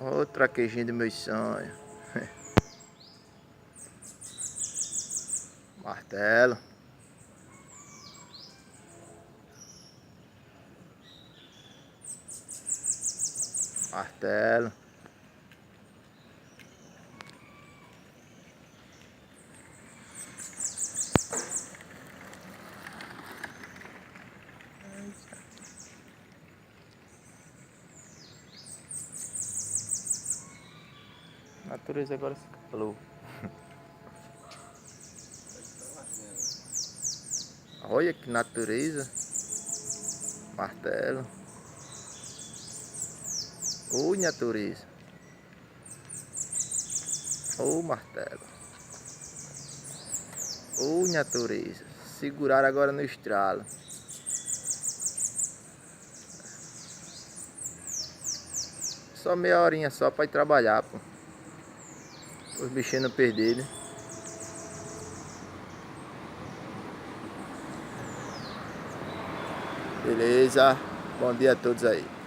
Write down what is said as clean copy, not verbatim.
Ô traquejinho do meu sonho. Martelo. Martelo. A natureza agora se calou. Olha que natureza. Martelo. Ô natureza. Ô martelo. Ô natureza. Segurar agora no estralo. Só meia horinha só pra ir trabalhar, pô. Os bichinhos não perderem. Beleza. Bom dia a todos aí.